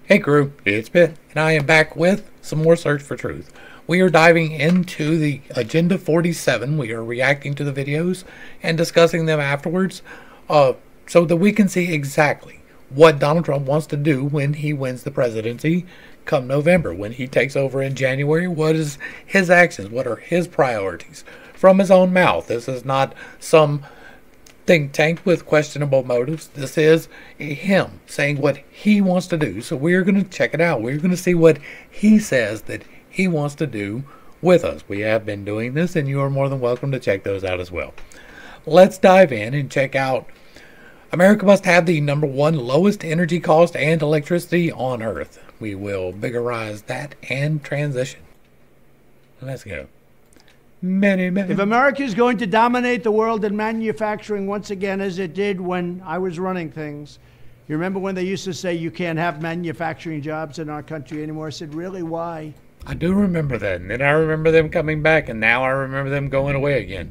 Hey crew, it's Pitt, and I am back with some more Search for Truth. We are diving into the Agenda 47. We are reacting to the videos and discussing them afterwards so that we can see exactly what Donald Trump wants to do when he wins the presidency come November. When he takes over in January, what is his actions? What are his priorities? From his own mouth. This is not some think tank with questionable motives. This is him saying what he wants to do. So we're going to check it out. We're going to see what he says that he wants to do with us. We have been doing this, and you are more than welcome to check those out as well. Let's dive in and check out America must have the #1 lowest energy cost and electricity on Earth. We will bigorize that and transition. Let's go. If America is going to dominate the world in manufacturing once again, as it did when I was running things, you remember when they used to say you can't have manufacturing jobs in our country anymore? I said, really, why? I do remember that, and then I remember them coming back, and now I remember them going away again.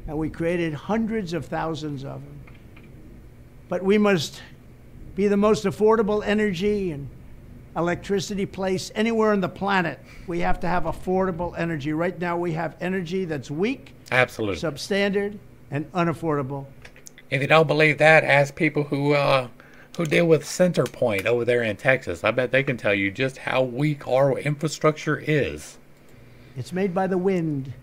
And we created hundreds of thousands of them. But we must be the most affordable energy and electricity place anywhere on the planet. We have to have affordable energy. Right now we have energy that's weak, absolutely substandard, and unaffordable. If you don't believe that, ask people who deal with CenterPoint over there in Texas. I bet they can tell you just how weak our infrastructure is. It's made by the wind.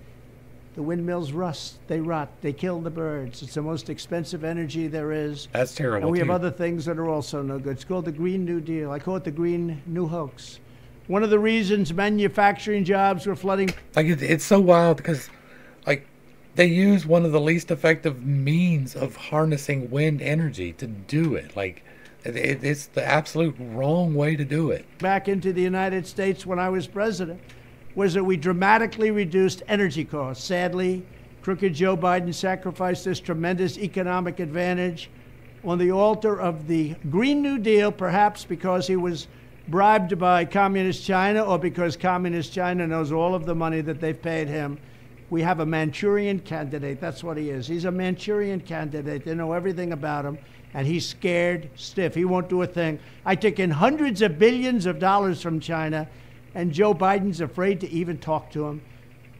The windmills rust, they rot, they kill the birds. It's the most expensive energy there is. That's terrible. And we have other things that are also no good. It's called the Green New Deal. I call it the Green New Hoax. One of the reasons manufacturing jobs were flooding. Like, it's so wild because, like, they use one of the least effective means of harnessing wind energy to do it. Like, it's the absolute wrong way to do it. Back into the United States when I was president, was that we dramatically reduced energy costs. Sadly, crooked Joe Biden sacrificed this tremendous economic advantage on the altar of the Green New Deal, perhaps because he was bribed by Communist China or because Communist China knows all of the money that they've paid him. We have a Manchurian candidate. That's what he is. He's a Manchurian candidate. They know everything about him, and he's scared stiff. He won't do a thing. I took in hundreds of billions of dollars from China, and Joe Biden's afraid to even talk to him.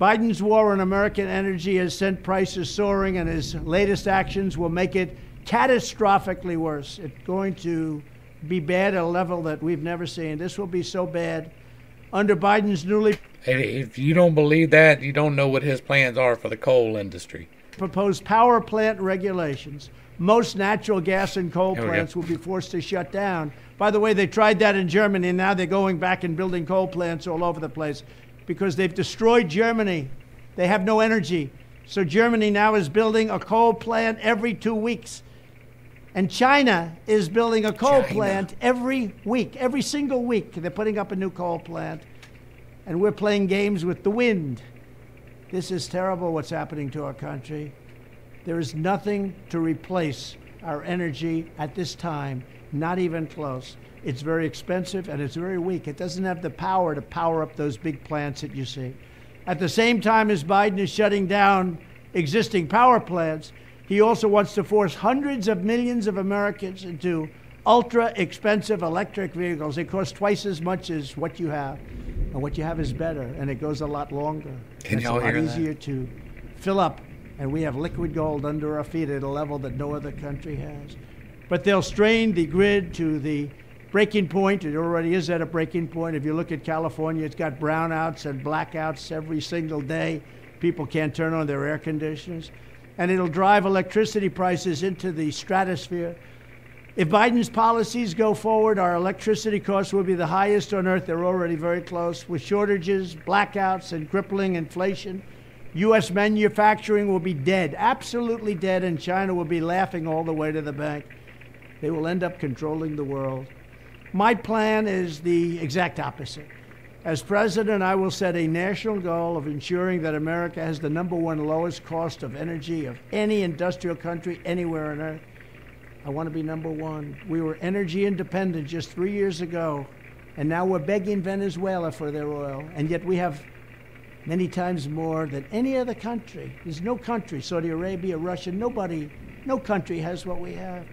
Biden's war on American energy has sent prices soaring, and his latest actions will make it catastrophically worse. It's going to be bad at a level that we've never seen. This will be so bad. Under Biden's newly... If you don't believe that, you don't know what his plans are for the coal industry. ...proposed power plant regulations, most natural gas and coal plants will be forced to shut down. By the way, they tried that in Germany, and now they're going back and building coal plants all over the place because they've destroyed Germany. They have no energy. So Germany now is building a coal plant every 2 weeks. And China is building a coal plant every week, every single week. They're putting up a new coal plant. And we're playing games with the wind. This is terrible what's happening to our country. There is nothing to replace our energy at this time, not even close. It's very expensive and it's very weak. It doesn't have the power to power up those big plants that you see. At the same time as Biden is shutting down existing power plants, he also wants to force hundreds of millions of Americans into ultra expensive electric vehicles. It costs twice as much as what you have. And what you have is better, and it goes a lot longer. Can y'all hear that? It's a lot easier to fill up. And we have liquid gold under our feet at a level that no other country has. But they'll strain the grid to the breaking point. It already is at a breaking point. If you look at California, it's got brownouts and blackouts every single day. People can't turn on their air conditioners. And it'll drive electricity prices into the stratosphere. If Biden's policies go forward, our electricity costs will be the highest on earth. They're already very close. With shortages, blackouts, and crippling inflation, U.S. manufacturing will be dead, absolutely dead, and China will be laughing all the way to the bank. They will end up controlling the world. My plan is the exact opposite. As president, I will set a national goal of ensuring that America has the #1 lowest cost of energy of any industrial country anywhere on earth. I want to be #1. We were energy independent just 3 years ago, and now we're begging Venezuela for their oil, and yet we have many times more than any other country. There's no country, Saudi Arabia, Russia, nobody, no country has what we have.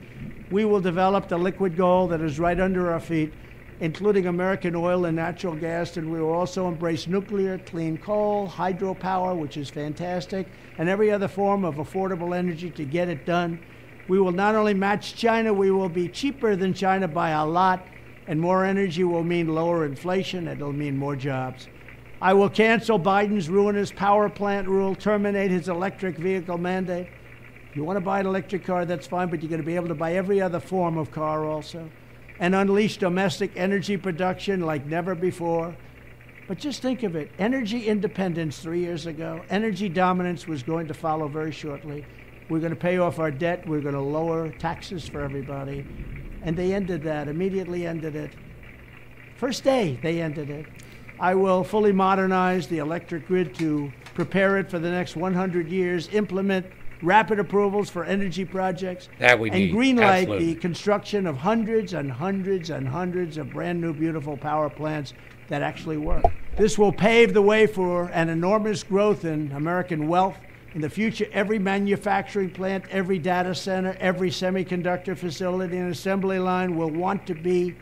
We will develop the liquid gold that is right under our feet, including American oil and natural gas, and we will also embrace nuclear, clean coal, hydropower, which is fantastic, and every other form of affordable energy to get it done. We will not only match China, we will be cheaper than China by a lot, and more energy will mean lower inflation, and it'll mean more jobs. I will cancel Biden's ruinous power plant rule, terminate his electric vehicle mandate. If you want to buy an electric car, that's fine, but you're going to be able to buy every other form of car also, and unleash domestic energy production like never before. But just think of it, energy independence 3 years ago, energy dominance was going to follow very shortly. We're going to pay off our debt, we're going to lower taxes for everybody, and they ended that, immediately ended it. First day, they ended it. I will fully modernize the electric grid to prepare it for the next 100 years, implement rapid approvals for energy projects, and greenlight the construction of hundreds and hundreds and hundreds of brand new beautiful power plants that actually work. This will pave the way for an enormous growth in American wealth. In the future, every manufacturing plant, every data center, every semiconductor facility and assembly line will want to be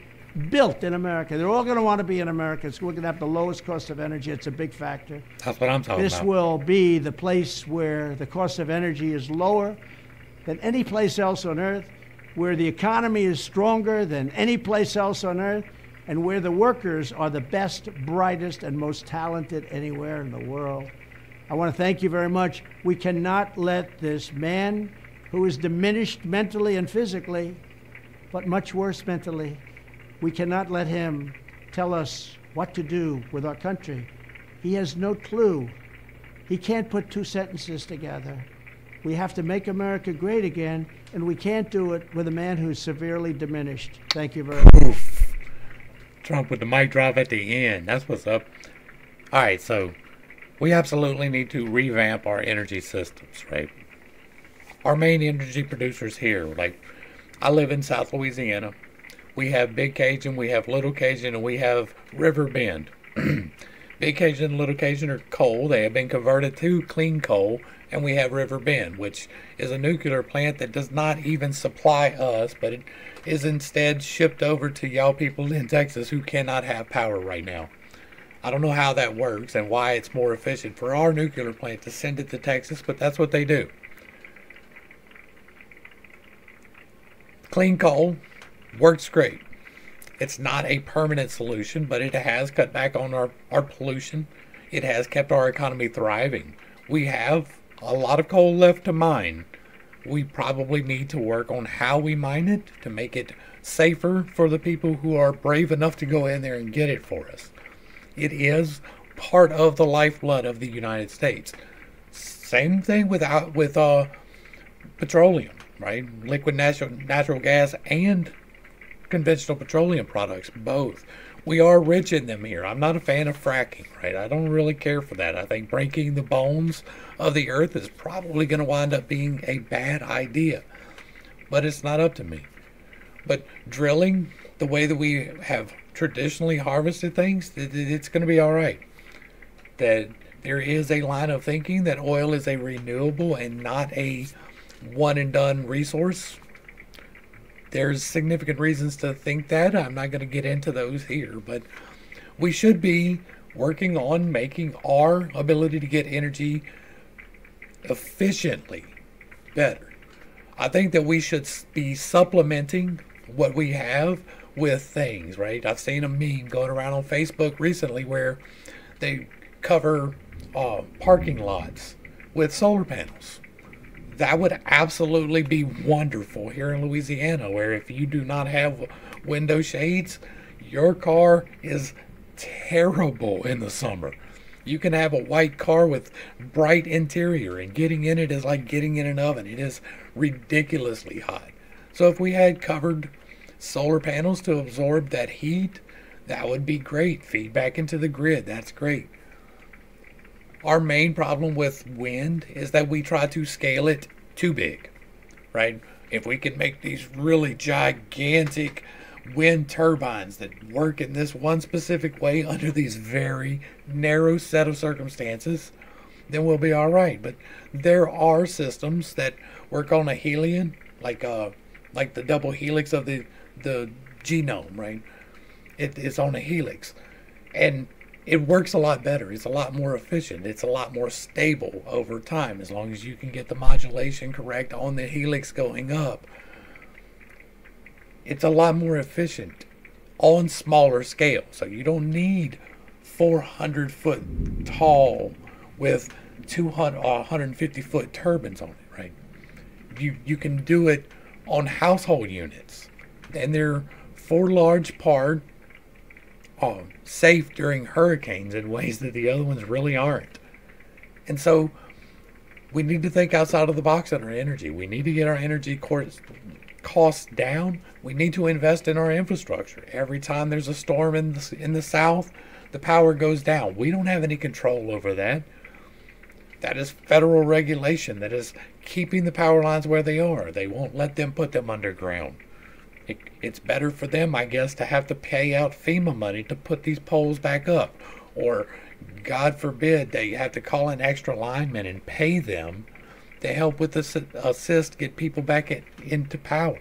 built in America. They're all going to want to be in America. So we're going to have the lowest cost of energy. It's a big factor. That's what I'm talking about. This will be the place where the cost of energy is lower than any place else on Earth, where the economy is stronger than any place else on Earth, and where the workers are the best, brightest, and most talented anywhere in the world. I want to thank you very much. We cannot let this man who is diminished mentally and physically, but much worse mentally, we cannot let him tell us what to do with our country. He has no clue. He can't put two sentences together. We have to make America great again, and we can't do it with a man who's severely diminished. Thank you very much. Oof. Trump with the mic drop at the end. That's what's up. All right, so we absolutely need to revamp our energy systems, right? Our main energy producers here, like I live in South Louisiana. We have Big Cajun, we have Little Cajun, and we have River Bend. Big Cajun and Little Cajun are coal. They have been converted to clean coal. And we have River Bend, which is a nuclear plant that does not even supply us, but it is instead shipped over to y'all people in Texas who cannot have power right now. I don't know how that works and why it's more efficient for our nuclear plant to send it to Texas, but that's what they do. Clean coal works great. It's not a permanent solution, but it has cut back on our pollution. It has kept our economy thriving. We have a lot of coal left to mine. We probably need to work on how we mine it to make it safer for the people who are brave enough to go in there and get it for us. It is part of the lifeblood of the United States. Same thing with petroleum, right? Liquid natural gas and conventional petroleum products, both. We are rich in them here. I'm not a fan of fracking, right? I don't really care for that. I think breaking the bones of the earth is probably going to wind up being a bad idea, but it's not up to me. But drilling the way that we have traditionally harvested things, it's going to be all right. That there is a line of thinking that oil is a renewable and not a one and done resource. There's significant reasons to think that. I'm not going to get into those here, but we should be working on making our ability to get energy efficiently better. I think that we should be supplementing what we have with things, right? I've seen a meme going around on Facebook recently where they cover parking lots with solar panels. That would absolutely be wonderful here in Louisiana, where if you do not have window shades, your car is terrible in the summer. You can have a white car with bright interior, and getting in it is like getting in an oven. It is ridiculously hot. So if we had covered solar panels to absorb that heat, that would be great. Feedback into the grid, that's great. Our main problem with wind is that we try to scale it too big, right? If we could make these really gigantic wind turbines that work in this one specific way under these very narrow set of circumstances, then we'll be all right. But there are systems that work on a helium, like like the double helix of the genome, right? It's on a helix, and it works a lot better. It's a lot more efficient. It's a lot more stable over time, as long as you can get the modulation correct on the helix going up. It's a lot more efficient on smaller scale. So you don't need 400 foot tall with 200 or 150 foot turbines on it, right? You can do it on household units, and they're for large part safe during hurricanes in ways that the other ones really aren't. And so we need to think outside of the box on our energy. We need to get our energy costs down. We need to invest in our infrastructure. Every time there's a storm in the south, the power goes down. We don't have any control over that. That is federal regulation that is keeping the power lines where they are. They won't let them put them underground. It's better for them, I guess, to have to pay out FEMA money to put these poles back up. Or, God forbid, they have to call in extra linemen and pay them to help with this assist get people back into power.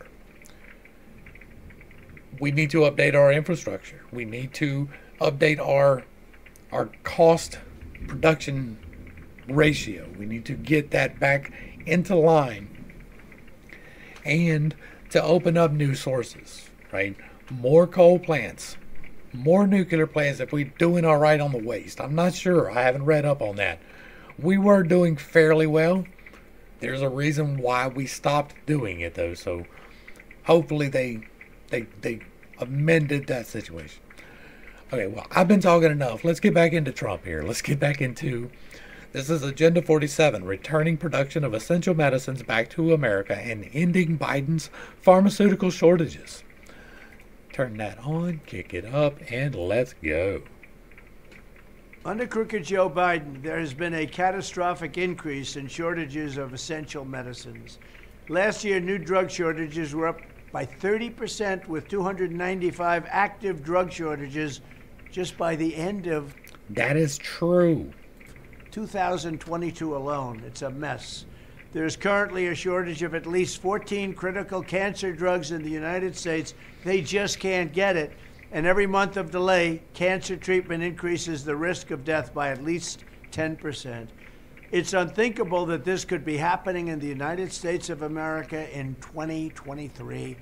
We need to update our infrastructure. We need to update our cost production ratio. We need to get that back into line, and to open up new sources, right? More coal plants, more nuclear plants if we're doing all right on the waste. I'm not sure. I haven't read up on that. We were doing fairly well. There's a reason why we stopped doing it, though. So hopefully they amended that situation. Okay, well, I've been talking enough. Let's get back into Trump here. Let's get back into... This is Agenda 47, returning production of essential medicines back to America and ending Biden's pharmaceutical shortages. Turn that on, kick it up, and let's go. Under crooked Joe Biden, there has been a catastrophic increase in shortages of essential medicines. Last year, new drug shortages were up by 30%, with 295 active drug shortages just by the end of... That is true. 2022 alone. It's a mess. There's currently a shortage of at least 14 critical cancer drugs in the United States. They just can't get it. And every month of delay, cancer treatment increases the risk of death by at least 10%. It's unthinkable that this could be happening in the United States of America in 2023.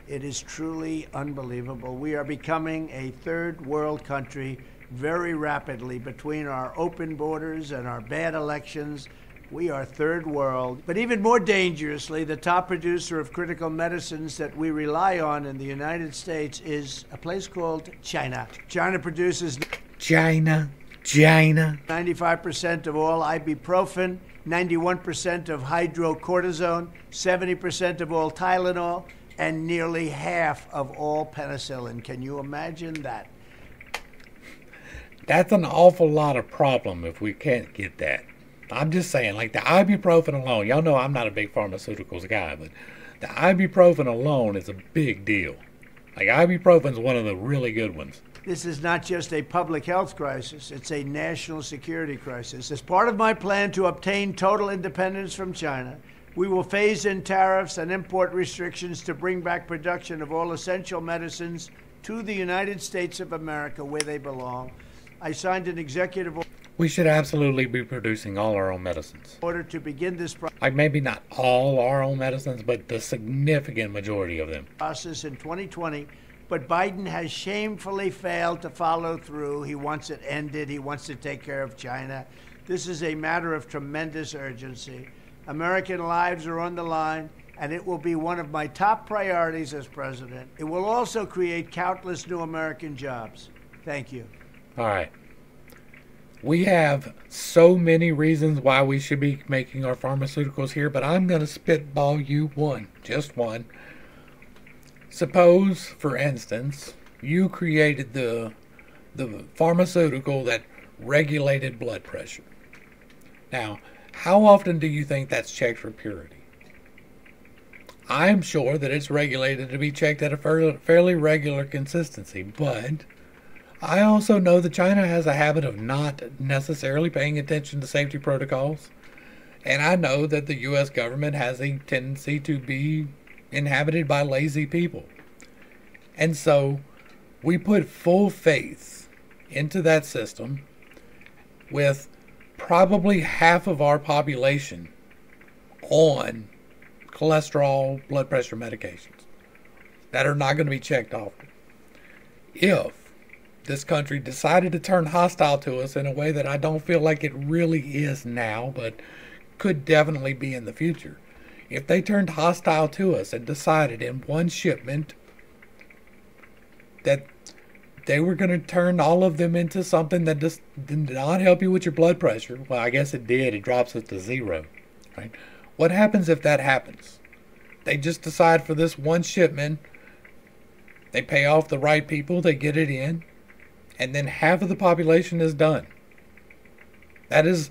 It is truly unbelievable. We are becoming a third world country very rapidly. Between our open borders and our bad elections, we are third world. But even more dangerously, the top producer of critical medicines that we rely on in the United States is a place called China. China produces... China. 95% of all ibuprofen, 91% of hydrocortisone, 70% of all Tylenol, and nearly half of all penicillin. Can you imagine that? That's an awful lot of problem if we can't get that. I'm just saying, like the ibuprofen alone, y'all know I'm not a big pharmaceuticals guy, but the ibuprofen alone is a big deal. Like ibuprofen's one of the really good ones. This is not just a public health crisis, it's a national security crisis. As part of my plan to obtain total independence from China, we will phase in tariffs and import restrictions to bring back production of all essential medicines to the United States of America where they belong. I signed an executive order. We should absolutely be producing all our own medicines. Order to begin this like maybe not all our own medicines, but the significant majority of them. Process in 2020, but Biden has shamefully failed to follow through. He wants it ended. He wants to take care of China. This is a matter of tremendous urgency. American lives are on the line, and it will be one of my top priorities as president. It will also create countless new American jobs. Thank you. All right. We have so many reasons why we should be making our pharmaceuticals here, but I'm going to spitball you one, just one. Suppose, for instance, you created the pharmaceutical that regulated blood pressure. Now, how often do you think that's checked for purity? I'm sure that it's regulated to be checked at a fairly regular consistency, but I also know that China has a habit of not necessarily paying attention to safety protocols. And I know that the U.S. government has a tendency to be inhabited by lazy people. And so we put full faith into that system with probably half of our population on cholesterol, blood pressure medications that are not going to be checked often. If this country decided to turn hostile to us in a way that I don't feel like it really is now, but could definitely be in the future, if they turned hostile to us and decided in one shipment that they were going to turn all of them into something that just did not help you with your blood pressure, well, I guess it did. It drops it to zero, right? What happens if that happens? They just decide for this one shipment, they pay off the right people, they get it in, and then half of the population is done. That is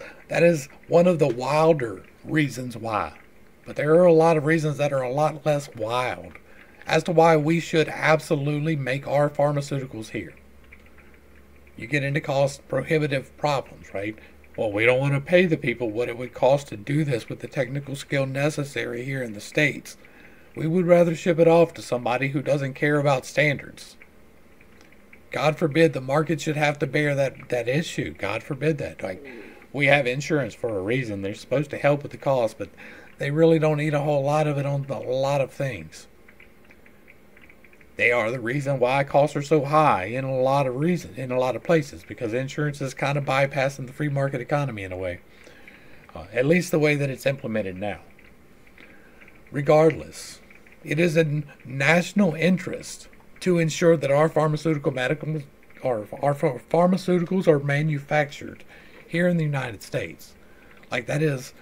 one of the wilder reasons why. But there are a lot of reasons that are a lot less wild as to why we should absolutely make our pharmaceuticals here. You get into cost prohibitive problems, right? Well, we don't want to pay the people what it would cost to do this with the technical skill necessary here in the States. We would rather ship it off to somebody who doesn't care about standards. God forbid the market should have to bear that issue. God forbid that. Like, we have insurance for a reason. They're supposed to help with the cost, but they really don't need a whole lot of it on a lot of things. They are the reason why costs are so high in a lot of places, because insurance is kind of bypassing the free market economy in a way. At least the way that it's implemented now. Regardless, it is a national interest to ensure that our pharmaceuticals are manufactured here in the United States. Like that is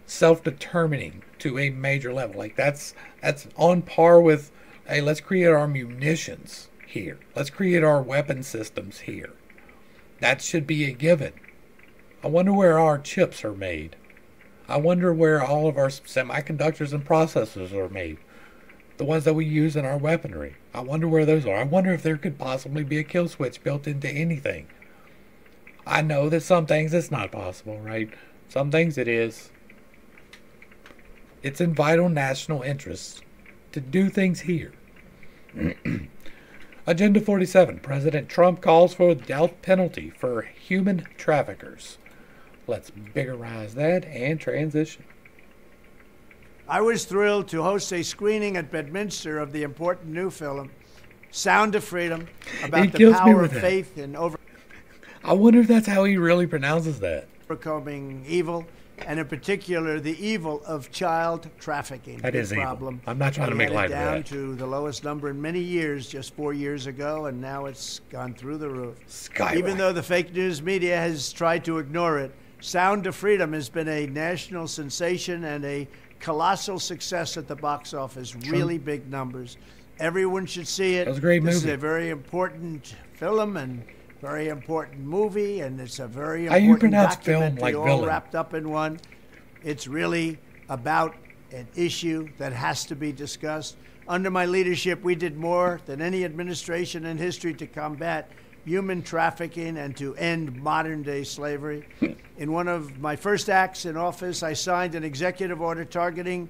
self-determining to a major level. Like that's on par with, hey, let's create our munitions here. Let's create our weapon systems here. That should be a given. I wonder where our chips are made. I wonder where all of our semiconductors and processors are made. The ones that we use in our weaponry. I wonder where those are. I wonder if there could possibly be a kill switch built into anything. I know that some things it's not possible, right? Some things it is. It's in vital national interest to do things here. Agenda 47. President Trump calls for the death penalty for human traffickers. Let's biggerize that and transition. I was thrilled to host a screening at Bedminster of the important new film, Sound of Freedom, about the power of faith in I wonder if that's how he really pronounces that. Overcoming evil, and in particular, the evil of child trafficking. That is problem. Evil. I'm not trying to make light of that. Down to the lowest number in many years, just 4 years ago, and now it's gone through the roof. Skyrocket. Even though the fake news media has tried to ignore it, Sound of Freedom has been a national sensation and a colossal success at the box office. Really big numbers. Everyone should see it. That was a great movie. This is a very important film and very important movie, and it's a very important documentary, film, all wrapped up in one. It's really about an issue that has to be discussed. Under my leadership, we did more than any administration in history to combat human trafficking and to end modern-day slavery. In one of my first acts in office, I signed an executive order targeting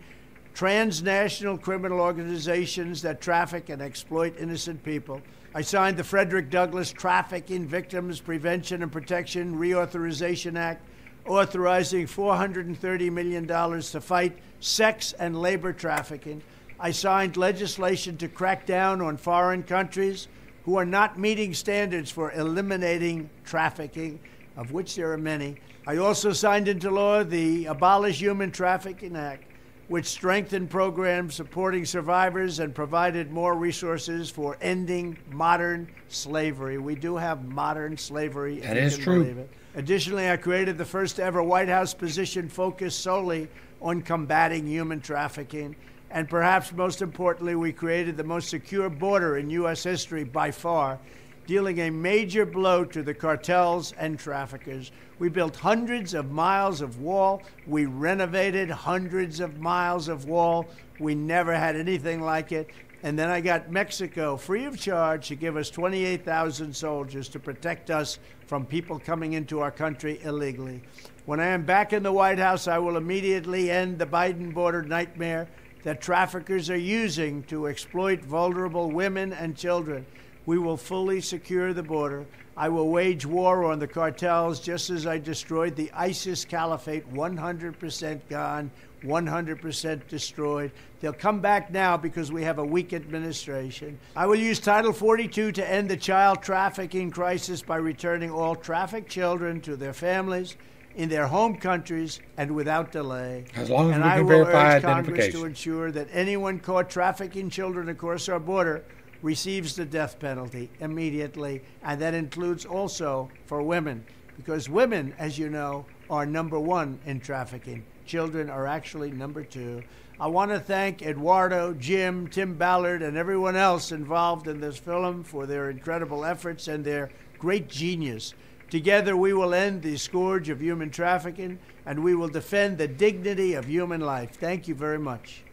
transnational criminal organizations that traffic and exploit innocent people. I signed the Frederick Douglass Trafficking Victims Prevention and Protection Reauthorization Act, authorizing $430 million to fight sex and labor trafficking. I signed legislation to crack down on foreign countries who are not meeting standards for eliminating trafficking, of which there are many. I also signed into law the Abolish Human Trafficking Act, which strengthened programs supporting survivors and provided more resources for ending modern slavery. We do have modern slavery, if you can believe it. Additionally, I created the first ever White House position focused solely on combating human trafficking. And perhaps most importantly, we created the most secure border in U.S. history by far, dealing a major blow to the cartels and traffickers. We built hundreds of miles of wall. We renovated hundreds of miles of wall. We never had anything like it. And then I got Mexico free of charge to give us 28,000 soldiers to protect us from people coming into our country illegally. When I am back in the White House, I will immediately end the Biden border nightmare, that traffickers are using to exploit vulnerable women and children. We will fully secure the border. I will wage war on the cartels just as I destroyed the ISIS caliphate, 100% gone, 100% destroyed. They'll come back now because we have a weak administration. I will use Title 42 to end the child trafficking crisis by returning all trafficked children to their families in their home countries and without delay. As long as we can verify identification. And I will urge Congress to ensure that anyone caught trafficking children across our border receives the death penalty immediately, and that includes also for women, because women, as you know, are number one in trafficking. Children are actually number two. I want to thank Eduardo, Jim, Tim Ballard, and everyone else involved in this film for their incredible efforts and their great genius. Together we will end the scourge of human trafficking, and we will defend the dignity of human life. Thank you very much.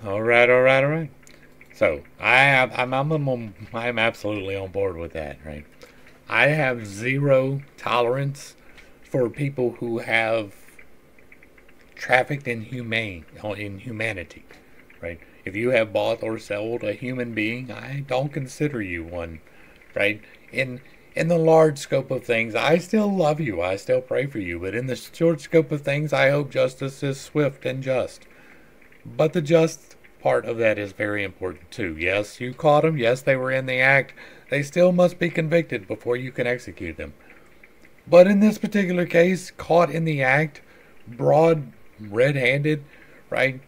All right. So I'm absolutely on board with that, right? I have zero tolerance for people who have trafficked in humanity, right? If you have bought or sold a human being, I don't consider you one, right? In the large scope of things, I still love you. I still pray for you. But in the short scope of things, I hope justice is swift and just. But the just part of that is very important too. Yes, you caught them. Yes, they were in the act. They still must be convicted before you can execute them. But in this particular case, caught in the act, broad, red-handed, right?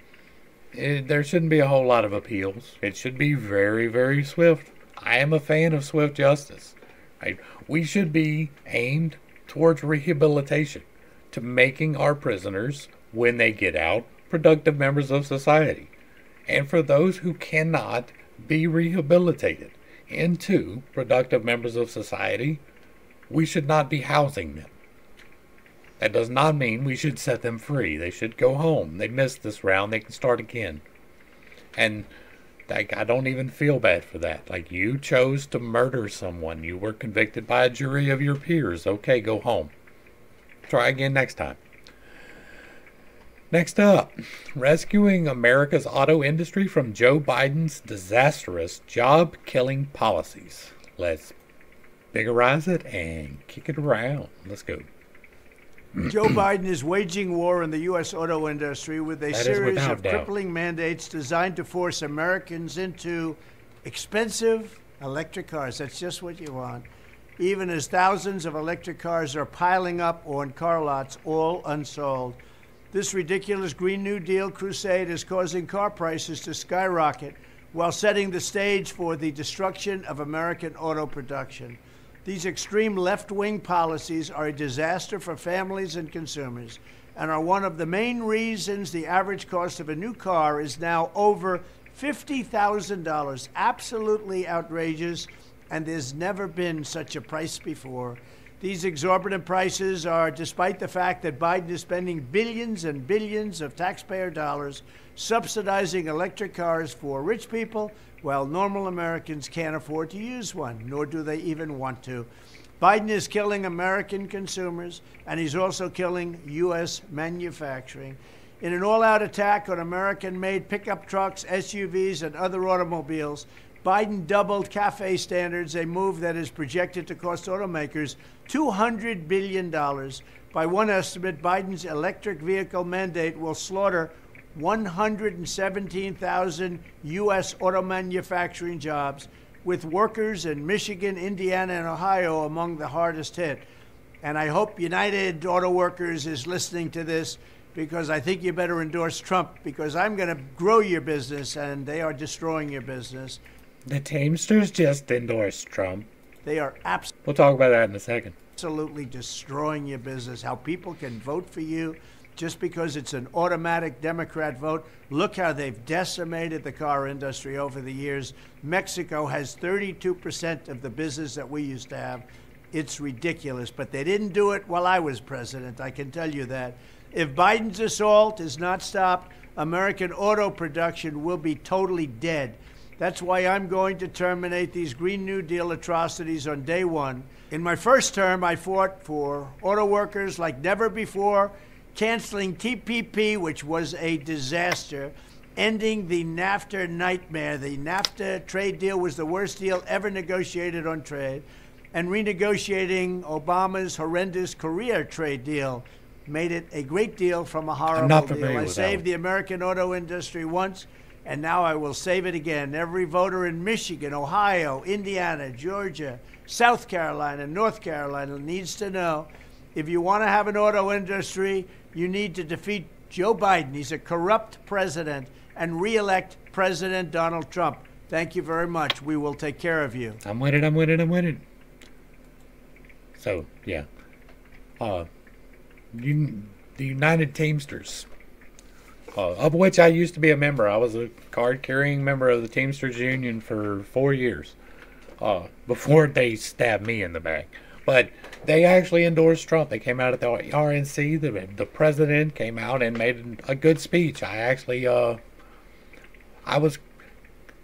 There shouldn't be a whole lot of appeals. It should be very, very swift. I am a fan of swift justice. Right? We should be aimed towards rehabilitation, to making our prisoners, when they get out, productive members of society. And for those who cannot be rehabilitated into productive members of society, we should not be housing them. That does not mean we should set them free. They should go home. They missed this round. They can start again. And I don't even feel bad for that. Like, you chose to murder someone. You were convicted by a jury of your peers. Okay, go home. Try again next time. Next up, rescuing America's auto industry from Joe Biden's disastrous job-killing policies. Let's biggerize it and kick it around. Let's go. Joe Biden is waging war in the U.S. auto industry with a series of crippling mandates designed to force Americans into expensive electric cars. That's just what you want. Even as thousands of electric cars are piling up on car lots, all unsold. This ridiculous Green New Deal crusade is causing car prices to skyrocket while setting the stage for the destruction of American auto production. These extreme left-wing policies are a disaster for families and consumers and are one of the main reasons the average cost of a new car is now over $50,000. Absolutely outrageous, and there's never been such a price before. These exorbitant prices are despite the fact that Biden is spending billions and billions of taxpayer dollars subsidizing electric cars for rich people, while normal Americans can't afford to use one, nor do they even want to. Biden is killing American consumers, and he's also killing U.S. manufacturing. In an all-out attack on American-made pickup trucks, SUVs, and other automobiles, Biden doubled CAFE standards, a move that is projected to cost automakers $200 billion. By one estimate, Biden's electric vehicle mandate will slaughter 117,000 U.S. auto manufacturing jobs, with workers in Michigan, Indiana, and Ohio among the hardest hit. And I hope United Auto Workers is listening to this, because I think you better endorse Trump, because I'm going to grow your business, and they are destroying your business. The Teamsters just endorsed Trump. They are We'll talk about that in a second. Absolutely destroying your business. How people can vote for you just because it's an automatic Democrat vote. Look how they've decimated the car industry over the years. Mexico has 32% of the business that we used to have. It's ridiculous, but they didn't do it while I was president, I can tell you that. If Biden's assault is not stopped, American auto production will be totally dead. That's why I'm going to terminate these Green New Deal atrocities on day one. In my first term, I fought for auto workers like never before, canceling TPP, which was a disaster, ending the NAFTA nightmare. The NAFTA trade deal was the worst deal ever negotiated on trade, and renegotiating Obama's horrendous Korea trade deal made it a great deal from a horrible deal. I saved the American auto industry once, and now I will save it again. Every voter in Michigan, Ohio, Indiana, Georgia, South Carolina, North Carolina needs to know, if you want to have an auto industry, you need to defeat Joe Biden. He's a corrupt president, and re-elect President Donald Trump. Thank you very much. We will take care of you. I'm winning. So, yeah. The United Teamsters, of which I used to be a member. I was a card-carrying member of the Teamsters Union for 4 years before they stabbed me in the back. But they actually endorsed Trump. They came out at the RNC. The president came out and made a good speech. I was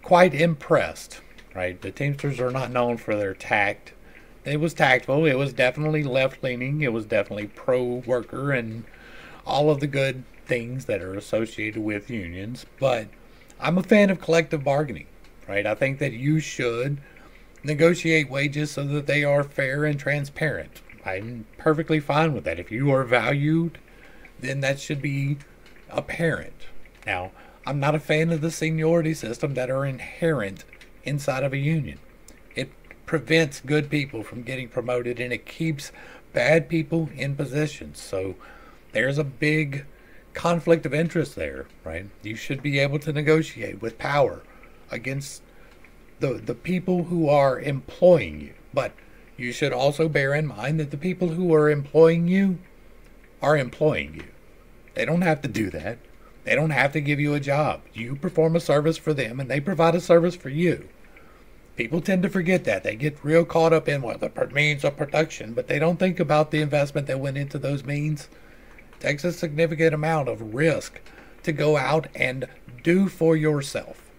quite impressed, right? The Teamsters are not known for their tact. It was tactful. It was definitely left-leaning. It was definitely pro-worker and all of the good things that are associated with unions. But I'm a fan of collective bargaining, right? I think that you should negotiate wages so that they are fair and transparent. I'm perfectly fine with that. If you are valued, then that should be apparent. Now, I'm not a fan of the seniority system that are inherent inside of a union. It prevents good people from getting promoted, and it keeps bad people in positions. So there's a big conflict of interest there, right? You should be able to negotiate with power against the people who are employing you. But you should also bear in mind that the people who are employing you are employing you. They don't have to do that. They don't have to give you a job. You perform a service for them, and they provide a service for you. People tend to forget that. They get real caught up in what the means of production, but they don't think about the investment that went into those means. It takes a significant amount of risk to go out and do for yourself,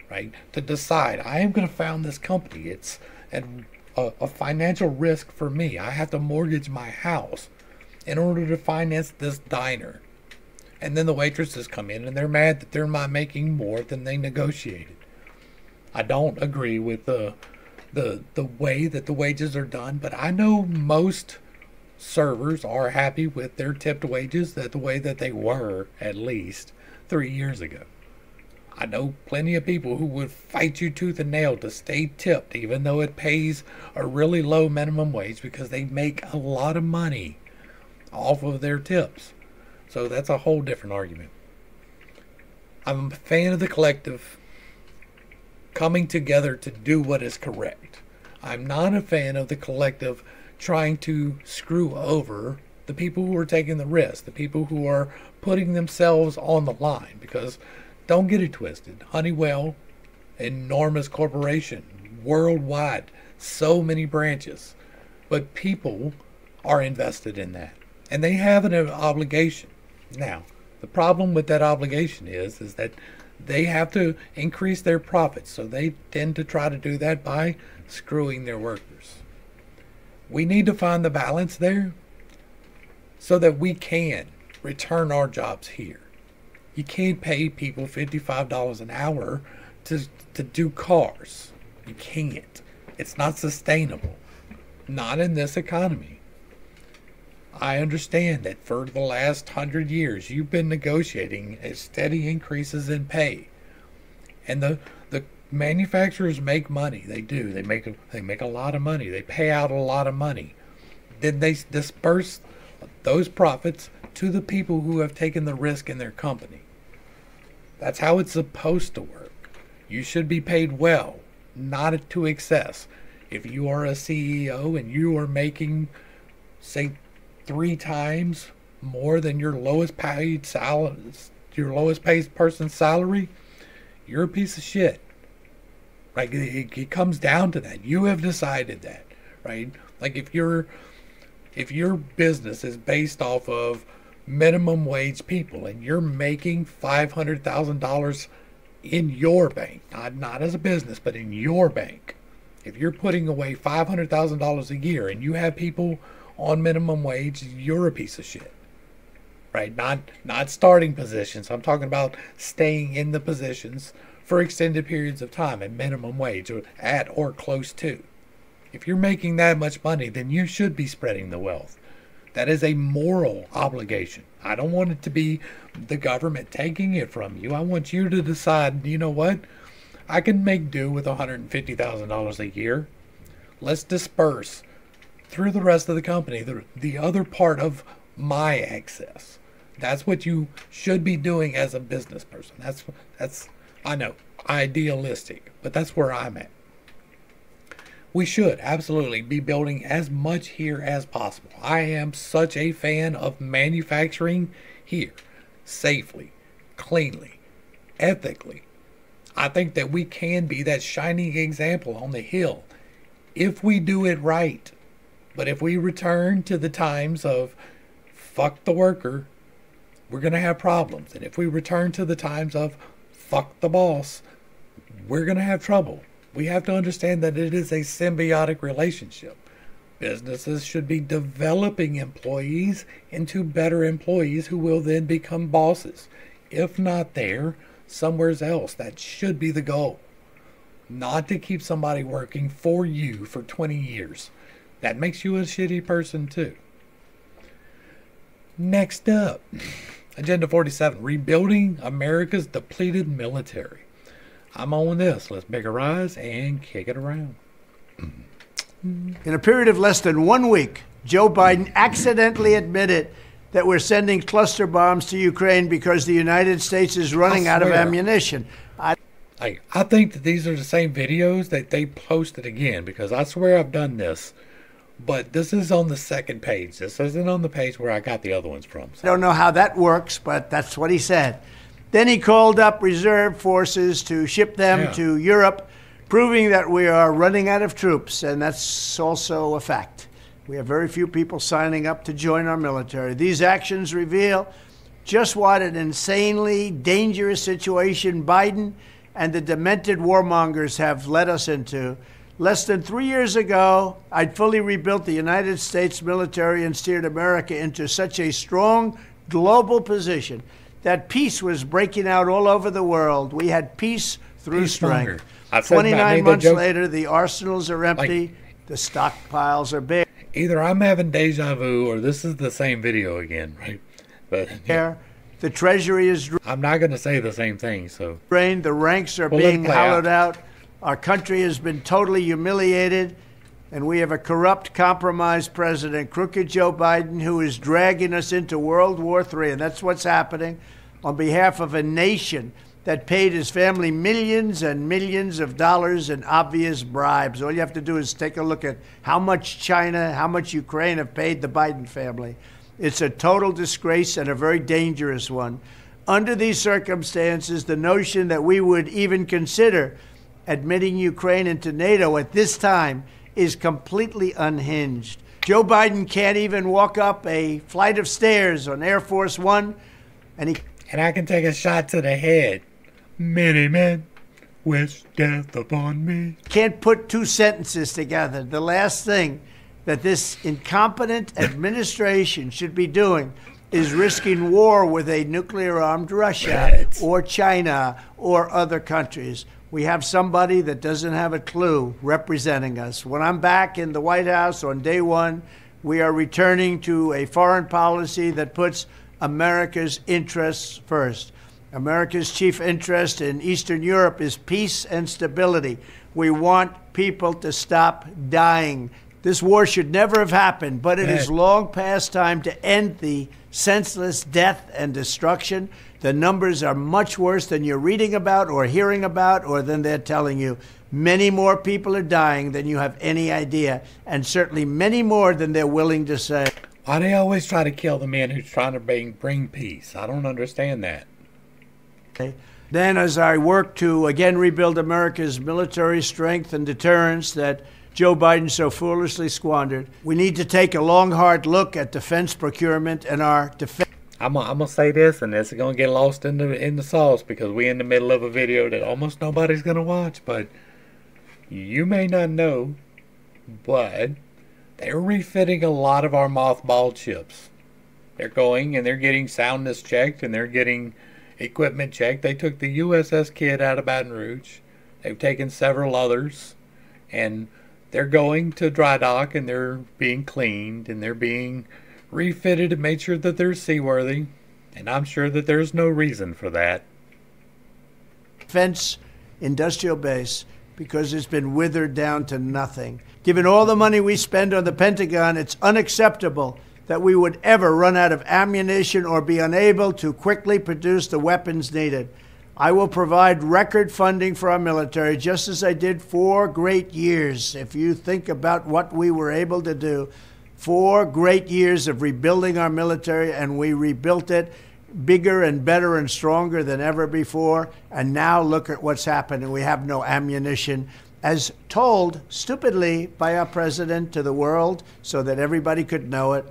right? To decide, I am going to found this company. It's a financial risk for me. I have to mortgage my house in order to finance this diner. And then the waitresses come in and they're mad that they're not making more than they negotiated. I don't agree with the way that the wages are done, but I know most servers are happy with their tipped wages the way that they were at least 3 years ago. I know plenty of people who would fight you tooth and nail to stay tipped, even though it pays a really low minimum wage, because they make a lot of money off of their tips. So that's a whole different argument. I'm a fan of the collective coming together to do what is correct. I'm not a fan of the collective trying to screw over the people who are taking the risk, the people who are putting themselves on the line. Because don't get it twisted. Honeywell, enormous corporation, worldwide, so many branches. But people are invested in that. And they have an obligation. Now, the problem with that obligation is that they have to increase their profits. So they tend to try to do that by screwing their workers. We need to find the balance there so that we can return our jobs here. You can't pay people $55 an hour to do cars. You can't. It's not sustainable. Not in this economy. I understand that for the last 100 years, you've been negotiating steady increases in pay. And the manufacturers make money. They do. They make a lot of money. They pay out a lot of money. Then they disperse those profits to the people who have taken the risk in their company. That's how it's supposed to work. You should be paid well, not to excess. If you are a CEO and you are making, say, 3 times more than your lowest paid person's salary, you're a piece of shit. Right? It comes down to that. You have decided that, right? Like if your business is based off of minimum wage people and you're making $500,000 in your bank, not as a business, but in your bank. If you're putting away $500,000 a year and you have people on minimum wage, you're a piece of shit. right? Not starting positions. I'm talking about staying in the positions for extended periods of time at minimum wage or at or close to. If you're making that much money, then you should be spreading the wealth. That is a moral obligation. I don't want it to be the government taking it from you. I want you to decide, you know what? I can make do with $150,000 a year. Let's disperse through the rest of the company, the other part of my excess. That's what you should be doing as a business person. That's I know, idealistic, but that's where I'm at. We should absolutely be building as much here as possible. I am such a fan of manufacturing here, safely, cleanly, ethically. I think that we can be that shining example on the hill if we do it right. But if we return to the times of fuck the worker, we're going to have problems. And if we return to the times of fuck the boss, we're going to have trouble. We have to understand that it is a symbiotic relationship. Businesses should be developing employees into better employees who will then become bosses. If not there, somewhere else. That should be the goal. Not to keep somebody working for you for 20 years. That makes you a shitty person too. Next up, Agenda 47, rebuilding America's depleted military. I'm on this. Let's make a rise and kick it around. In a period of less than 1 week, Joe Biden accidentally admitted that we're sending cluster bombs to Ukraine because the United States is running out of ammunition. I think that these are the same videos that they posted again, because I swear I've done this. But this is on the second page. This isn't on the page where I got the other ones from. I don't know how that works, but that's what he said. Then he called up reserve forces to ship them to Europe, proving that we are running out of troops, and that's also a fact. We have very few people signing up to join our military. These actions reveal just what an insanely dangerous situation Biden and the demented warmongers have led us into. Less than 3 years ago, I'd fully rebuilt the United States military and steered America into such a strong global position that peace was breaking out all over the world. We had peace through strength. 29 months later, the arsenals are empty, the stockpiles are bare. Either I'm having deja vu or this is the same video again, right? But the treasury is I'm not going to say the same thing, so. Drained, the ranks are being hollowed out. Our country has been totally humiliated, and we have a corrupt, compromised president, crooked Joe Biden, who is dragging us into World War III. And that's what's happening on behalf of a nation that paid his family millions and millions of dollars in obvious bribes. All you have to do is take a look at how much China, how much Ukraine have paid the Biden family. It's a total disgrace and a very dangerous one. Under these circumstances, the notion that we would even consider admitting Ukraine into NATO at this time is completely unhinged. Joe Biden can't even walk up a flight of stairs on Air Force One, and I can take a shot to the head. Many men wish death upon me. Can't put two sentences together. The last thing that this incompetent administration should be doing is risking war with a nuclear-armed Russia or China or other countries. We have somebody that doesn't have a clue representing us. When I'm back in the White House on day one, we are returning to a foreign policy that puts America's interests first. America's chief interest in Eastern Europe is peace and stability. We want people to stop dying. This war should never have happened, but it is long past time to end the senseless death and destruction. The numbers are much worse than you're reading about or hearing about or than they're telling you. Many more people are dying than you have any idea, and certainly many more than they're willing to say. Why do they always try to kill the man who's trying to bring peace? I don't understand that. Okay. Then as I work to again rebuild America's military strength and deterrence that Joe Biden so foolishly squandered, we need to take a long, hard look at defense procurement and our defense. I'm gonna say this, and this is gonna get lost in the sauce because we're in the middle of a video that almost nobody's gonna watch. But you may not know, but they're refitting a lot of our mothballed ships. They're going and they're getting soundness checked and they're getting equipment checked. They took the USS Kidd out of Baton Rouge. They've taken several others, and they're going to dry dock and they're being cleaned and they're being refitted and made sure that they're seaworthy. And I'm sure that there's no reason for that. Defense industrial base, because it's been withered down to nothing. Given all the money we spend on the Pentagon, it's unacceptable that we would ever run out of ammunition or be unable to quickly produce the weapons needed. I will provide record funding for our military, just as I did 4 great years. If you think about what we were able to do, 4 great years of rebuilding our military, and we rebuilt it bigger and better and stronger than ever before. And now look at what's happened, and we have no ammunition, as told stupidly by our president to the world so that everybody could know it.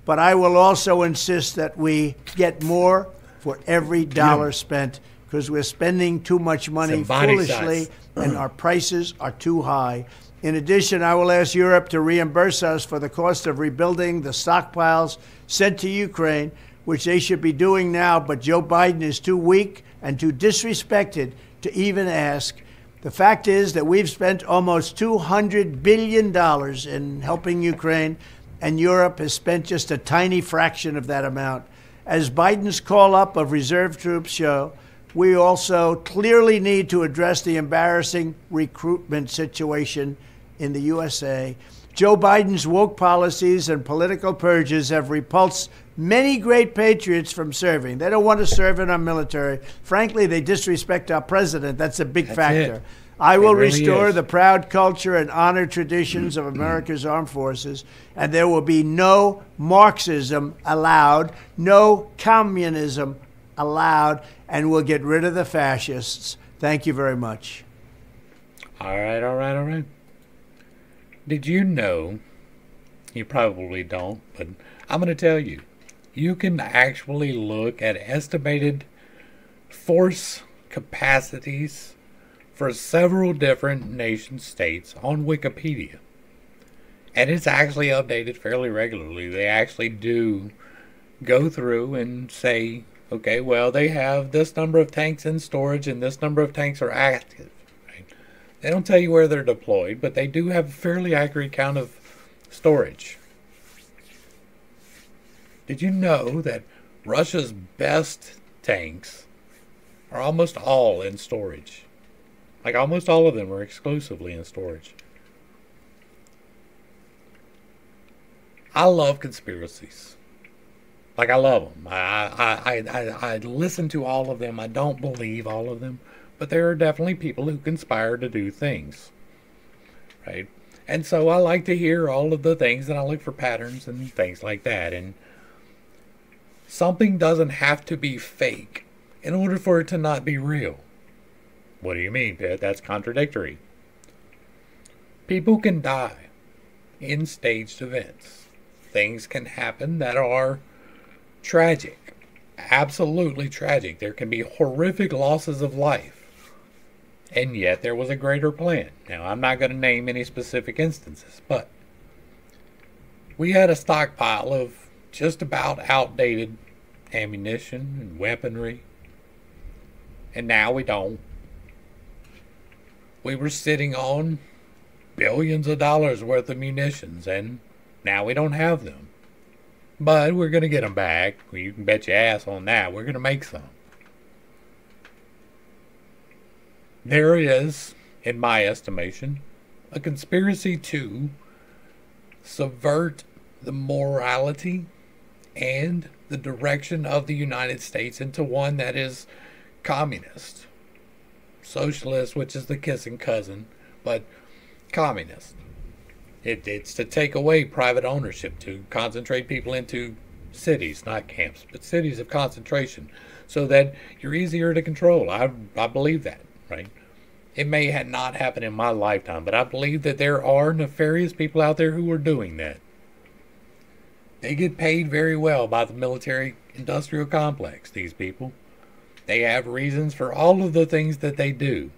But I will also insist that we get more for every dollar spent, because we're spending too much money foolishly and our prices are too high. In addition, I will ask Europe to reimburse us for the cost of rebuilding the stockpiles sent to Ukraine, which they should be doing now, but Joe Biden is too weak and too disrespected to even ask. The fact is that we've spent almost $200 billion in helping Ukraine, and Europe has spent just a tiny fraction of that amount. As Biden's call-up of reserve troops show, we also clearly need to address the embarrassing recruitment situation in the USA. Joe Biden's woke policies and political purges have repulsed many great patriots from serving. They don't want to serve in our military. Frankly, they disrespect our president. That's a big factor. I will restore the proud culture and honor traditions of America's armed forces, and there will be no Marxism allowed, no communism allowed, and we'll get rid of the fascists. Thank you very much. All right. Did you know, you probably don't, but I'm going to tell you, you can actually look at estimated force capacities for several different nation states on Wikipedia. And it's actually updated fairly regularly. They actually do go through and say, okay, well, they have this number of tanks in storage and this number of tanks are active. Right? They don't tell you where they're deployed, but they do have a fairly accurate count of storage. Did you know that Russia's best tanks are almost all in storage? Like almost all of them are exclusively in storage. I love conspiracies. Like I love them. I listen to all of them. I don't believe all of them, but there are definitely people who conspire to do things, right? And so I like to hear all of the things, and I look for patterns and things like that. And something doesn't have to be fake in order for it to not be real. What do you mean, Pitt? That's contradictory. People can die in staged events. Things can happen that are tragic. Absolutely tragic. There can be horrific losses of life. And yet there was a greater plan. Now, I'm not going to name any specific instances, but we had a stockpile of just about outdated ammunition and weaponry. And now we don't. We were sitting on billions of dollars worth of munitions, and now we don't have them. But we're going to get them back. You can bet your ass on that. We're going to make some. There is, in my estimation, a conspiracy to subvert the morality and the direction of the United States into one that is communist. Socialist, which is the kissing cousin, but communist. It's to take away private ownership, to concentrate people into cities, not camps, but cities of concentration, so that you're easier to control. I believe that, right? It may not happen in my lifetime, but I believe that there are nefarious people out there who are doing that. They get paid very well by the military-industrial complex, these people. They have reasons for all of the things that they do.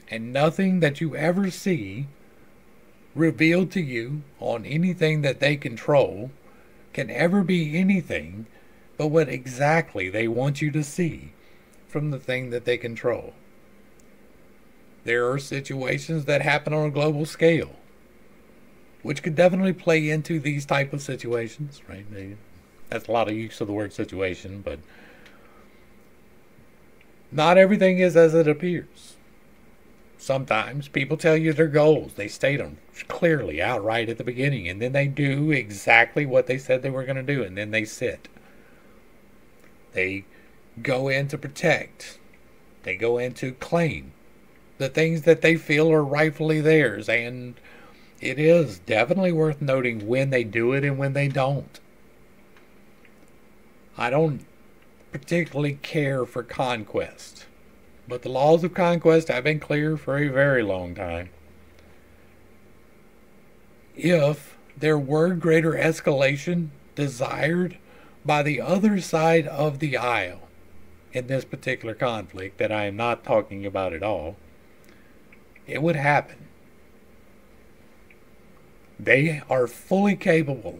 And nothing that you ever see revealed to you on anything that they control can ever be anything but what exactly they want you to see from the thing that they control. There are situations that happen on a global scale, which could definitely play into these type of situations, right? That's a lot of use of the word situation, but not everything is as it appears. Sometimes people tell you their goals. They state them clearly, outright at the beginning, and then they do exactly what they said they were going to do, and then they sit. They go in to protect. They go in to claim the things that they feel are rightfully theirs, and it is definitely worth noting when they do it and when they don't. I don't particularly care for conquest, but the laws of conquest have been clear for a very long time. If there were greater escalation desired by the other side of the aisle in this particular conflict that I am not talking about at all, it would happen. They are fully capable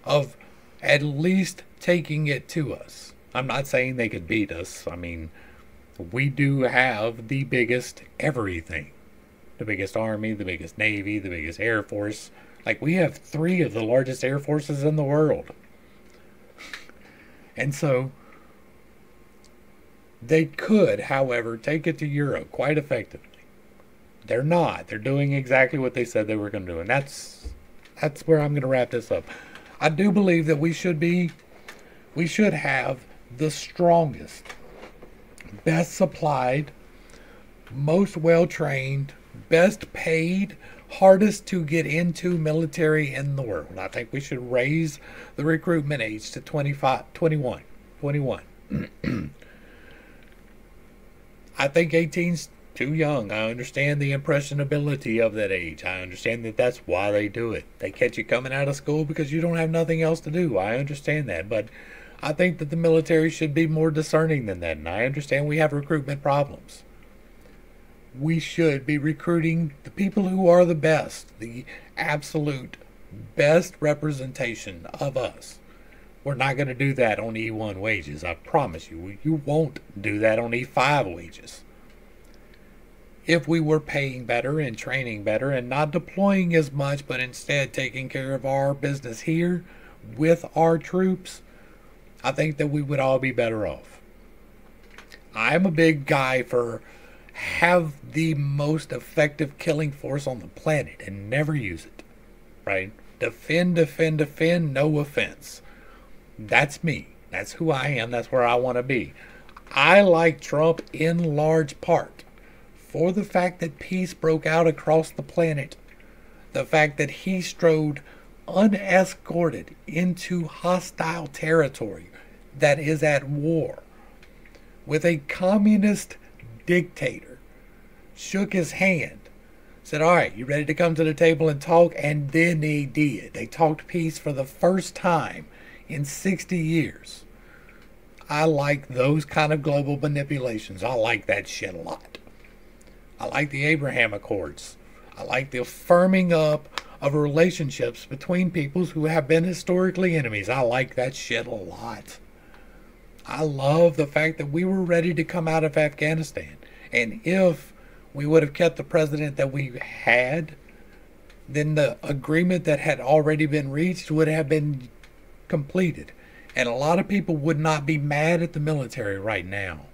of at least taking it to us. I'm not saying they could beat us. I mean, we do have the biggest everything. The biggest army, the biggest navy, the biggest air force. Like, we have 3 of the largest air forces in the world. And so, they could, however, take it to Europe quite effectively. They're not. They're doing exactly what they said they were going to do. And that's where I'm going to wrap this up. I do believe that we should have the strongest, best supplied, most well-trained, best paid, hardest to get into military in the world. I think we should raise the recruitment age to 21. I think 18's too young. I understand the impressionability of that age. I understand that that's why they do it. They catch you coming out of school because you don't have nothing else to do. I understand that, but I think that the military should be more discerning than that, and I understand we have recruitment problems. We should be recruiting the people who are the best, the absolute best representation of us. We're not going to do that on E1 wages. I promise you. You won't do that on E5 wages. If we were paying better and training better and not deploying as much, but instead taking care of our business here with our troops, I think that we would all be better off. I'm a big guy for have the most effective killing force on the planet and never use it, right? Defend, defend, defend, no offense. That's me. That's who I am. That's where I want to be. I like Trump in large part for the fact that peace broke out across the planet. The fact that he strode unescorted into hostile territory that is at war with a communist dictator, shook his hand, said, all right, you ready to come to the table and talk? And then he did. They talked peace for the first time in 60 years. I like those kind of global manipulations. I like that shit a lot. I like the Abraham Accords. I like the firming up of relationships between peoples who have been historically enemies. I like that shit a lot. I love the fact that we were ready to come out of Afghanistan. And if we would have kept the president that we had, then the agreement that had already been reached would have been completed. And a lot of people would not be mad at the military right now.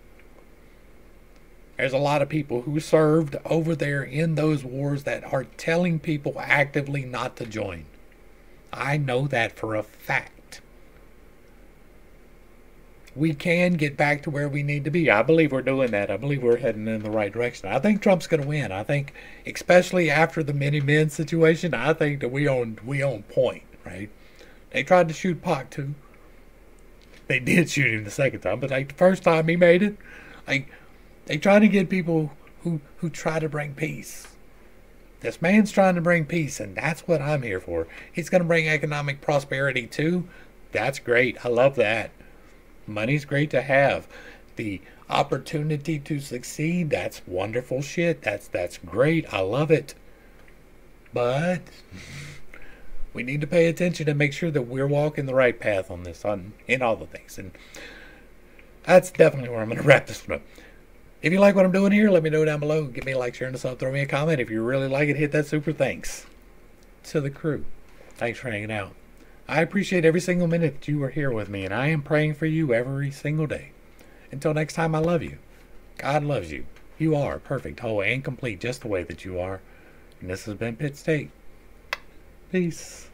There's a lot of people who served over there in those wars that are telling people actively not to join. I know that for a fact. We can get back to where we need to be. I believe we're doing that. I believe we're heading in the right direction. I think Trump's going to win. I think, especially after the many men situation, I think that we on point, right? They tried to shoot Pac too. They did shoot him the second time, but like the first time he made it, like they try to get people who try to bring peace. This man's trying to bring peace, and that's what I'm here for. He's going to bring economic prosperity too. That's great. I love that. Money's great to have. The opportunity to succeed, that's wonderful shit. That's great. I love it. But We need to pay attention and make sure that we're walking the right path on this, in all the things. And that's definitely where I'm going to wrap this one up. If you like what I'm doing here, let me know down below. Give me a like, share, and a sub. Throw me a comment. If you really like it, hit that super thanks. To the crew, thanks for hanging out. I appreciate every single minute that you are here with me, and I am praying for you every single day. Until next time, I love you. God loves you. You are perfect, whole, and complete just the way that you are. And this has been Pitt State. Peace.